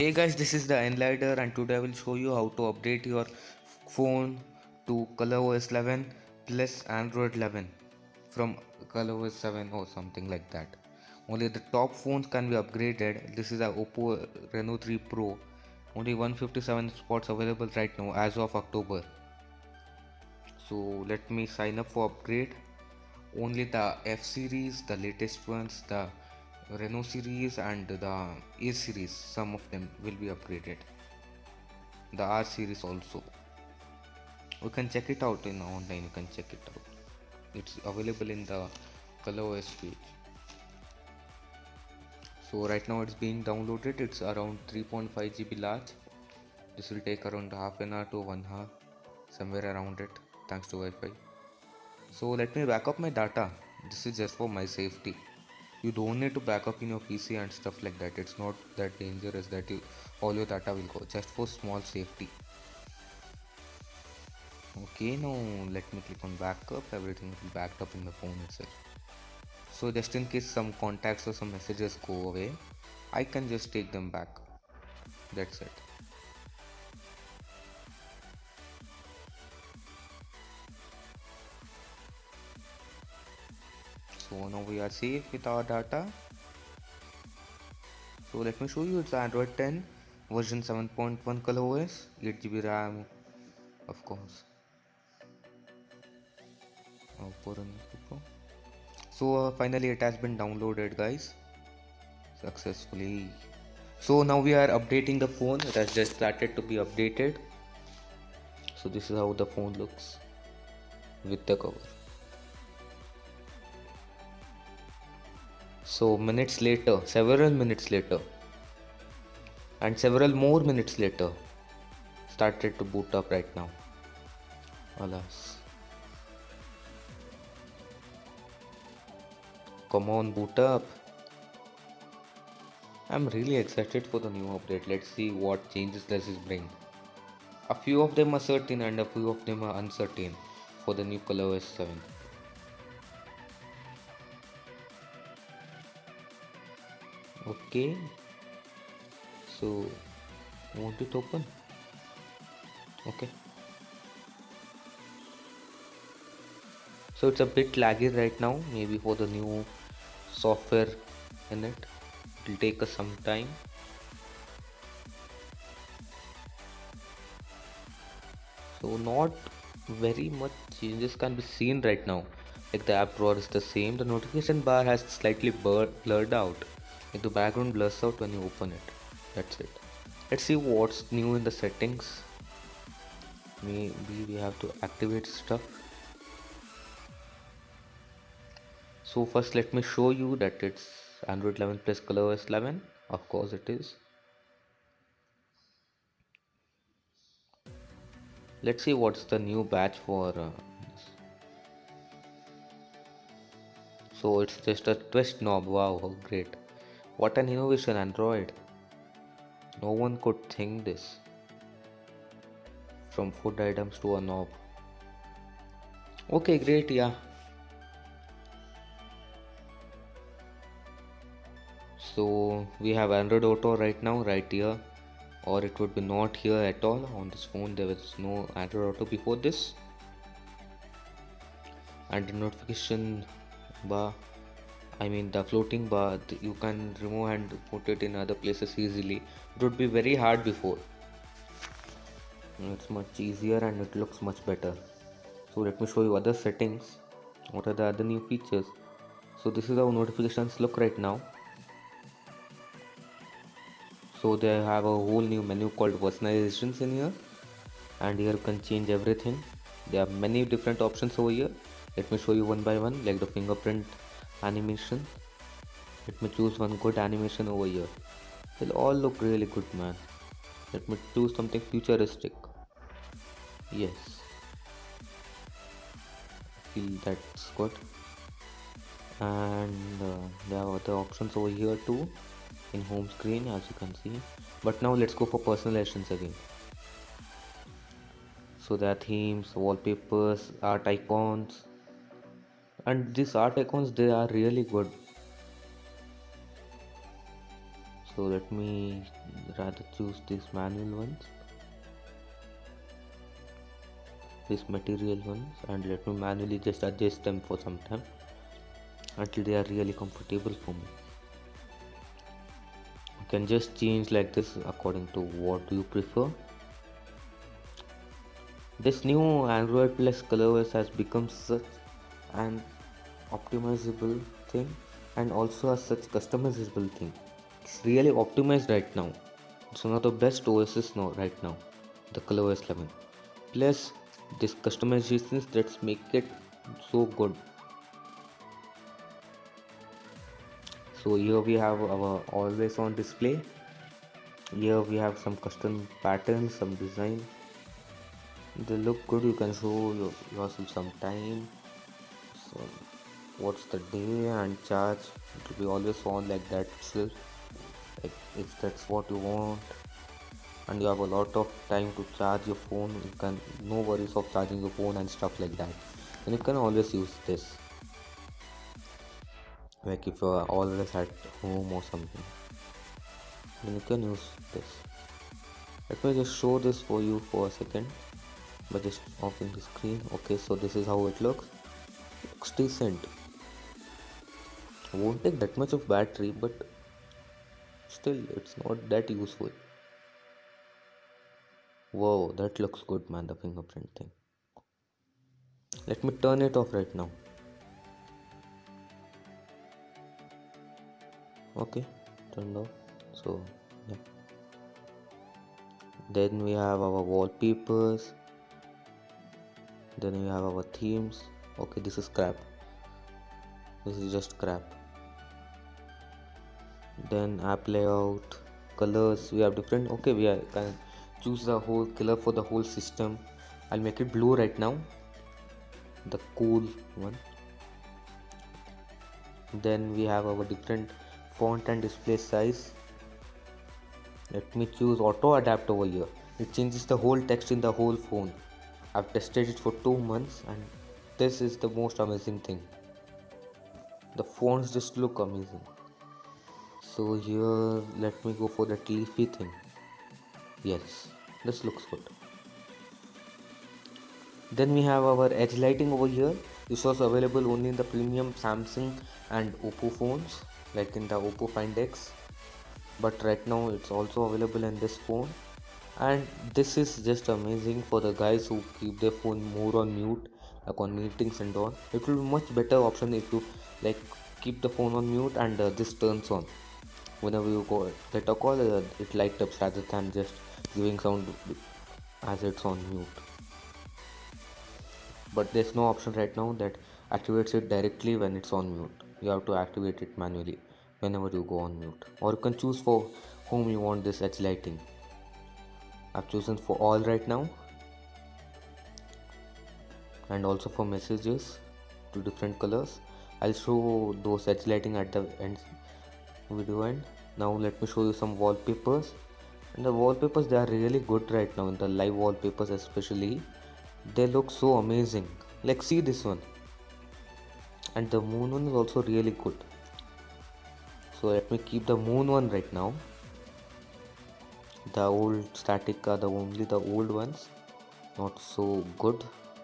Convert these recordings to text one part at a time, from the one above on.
Hey guys, this is the Enlighter and today I will show you how to update your phone to ColorOS 11 plus Android 11 from ColorOS 7 or something like that. Only the top phones can be upgraded. This is a Oppo Reno 3 Pro. Only 157 spots available right now as of October. So let me sign up for upgrade. Only the F series, the latest ones, the Renault series and the A series, some of them will be upgraded. The R series also. You can check it out in online, you can check it out. It's available in the ColorOS page. So right now it's being downloaded. It's around 3.5 GB large. This will take around half an hour to 1 hour, somewhere around it, thanks to Wi-Fi. So let me back up my data. This is just for my safety. You don't need to back up in your PC and stuff like that. It's not that dangerous that all your data will go, just for small safety. Okay, now let me click on backup. Everything will be backed up in the phone itself. So just in case some contacts or some messages go away, I can just take them back. That's it. So now we are safe with our data. So let me show you. It's Android 10 version 7.1 ColorOS, 8 GB RAM, of course. So finally it has been downloaded, guys, successfully. So now we are updating the phone. It has just started to be updated. So this is how the phone looks with the cover. So minutes later, several minutes later, and several more minutes later, started to boot up right now. Alas. Come on, boot up. I'm really excited for the new update. Let's see what changes does it bring. A few of them are certain and a few of them are uncertain for the new ColorOS 7. Okay, so want it open? Okay. So it's a bit laggy right now, maybe for the new software in it. It will take us some time. So not very much changes can be seen right now. Like the app drawer is the same. The notification bar has slightly blurred out. Like the background blurs out when you open it. That's it. Let's see what's new in the settings. Maybe we have to activate stuff. So first let me show you that it's Android 11 plus ColorOS 11. Of course it is. Let's see what's the new batch for this. So it's just a twist knob. Wow, how great. What an innovation, Android. No one could think this. From food items to a knob. Okay, great, yeah. So we have Android Auto right now, right here. Or it would be not here at all. On this phone there was no Android Auto before this. And the notification bar, I mean the floating bar, you can remove and put it in other places easily. It would be very hard before. It's much easier and it looks much better. So let me show you other settings. What are the other new features? So this is how notifications look right now. So they have a whole new menu called personalizations in here, and here you can change everything. There are many different options over here. Let me show you one by one, like the fingerprint animation. Let me choose one good animation over here. They'll all look really good, man. Let me choose something futuristic. Yes, I feel that's good. And there are other options over here too in home screen, as you can see. But now let's go for personalizations again. So there are themes, wallpapers, art icons, and these art icons, they are really good. So let me rather choose these manual ones, these material ones, and let me manually just adjust them for some time until they are really comfortable for me. You can just change like this according to what you prefer. This new Android plus ColorOS has become such an optimizable thing and also a such customizable thing. It's really optimized right now. It's one of the best OSs now right now, the ColorOS 11. Plus this customizations that make it so good. So here we have our always on display. Here we have some custom patterns, some design. They look good. You can show yourself some time. So what's the day and charge? It will be always on like that itself. Like if that's what you want, and you have a lot of time to charge your phone, you can no worries of charging your phone and stuff like that. And you can always use this. Like if you are always at home or something, then you can use this. Let me just show this for you for a second by just offing the screen. Okay, so this is how it looks. Looks decent. Won't take that much of battery, but still it's not that useful. Whoa, that looks good, man, the fingerprint thing. Let me turn it off right now. Okay, turned off. So yeah, then we have our wallpapers, then we have our themes. Okay, this is crap, this is just crap. Then app layout, colors, we have different. Okay, we can choose the whole color for the whole system. I'll make it blue right now, the cool one. Then we have our different font and display size. Let me choose auto adapt over here. It changes the whole text in the whole phone. I've tested it for 2 months and this is the most amazing thing. The fonts just look amazing. So here let me go for that leafy thing. Yes, this looks good. Then we have our edge lighting over here. This was available only in the premium Samsung and Oppo phones, like in the Oppo Find X. But right now it's also available in this phone. And this is just amazing for the guys who keep their phone more on mute, like on meetings and all. It will be much better option if you like keep the phone on mute and this turns on. Whenever you get a call, it lights up rather than just giving sound as it's on mute. But there's no option right now that activates it directly when it's on mute. You have to activate it manually whenever you go on mute, or you can choose for whom you want this edge lighting. I've chosen for all right now, and also for messages to different colors. I'll show those edge lighting at the end video end. Now let me show you some wallpapers, and the wallpapers, they are really good right now. In the live wallpapers especially, they look so amazing. Like see this one, and the moon one is also really good. So let me keep the moon one right now. The old static are only the old ones, not so good.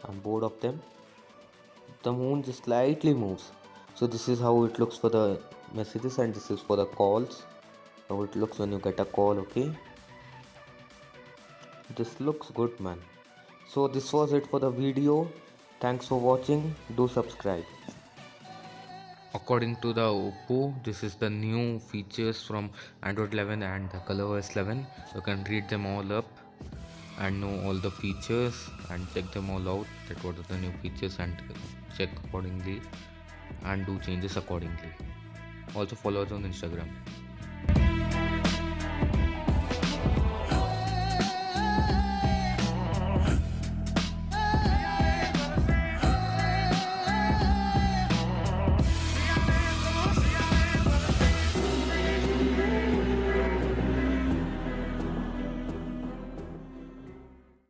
I'm bored of them. The moon just slightly moves. So this is how it looks for the messages, and this is for the calls. How it looks when you get a call. Okay, this looks good, man. So this was it for the video. Thanks for watching. Do subscribe. According to the Oppo, this is the new features from Android 11 and the ColorOS 11. You can read them all up and know all the features and check them all out, that what are the new features, and check accordingly and do changes accordingly. Also follow us on Instagram.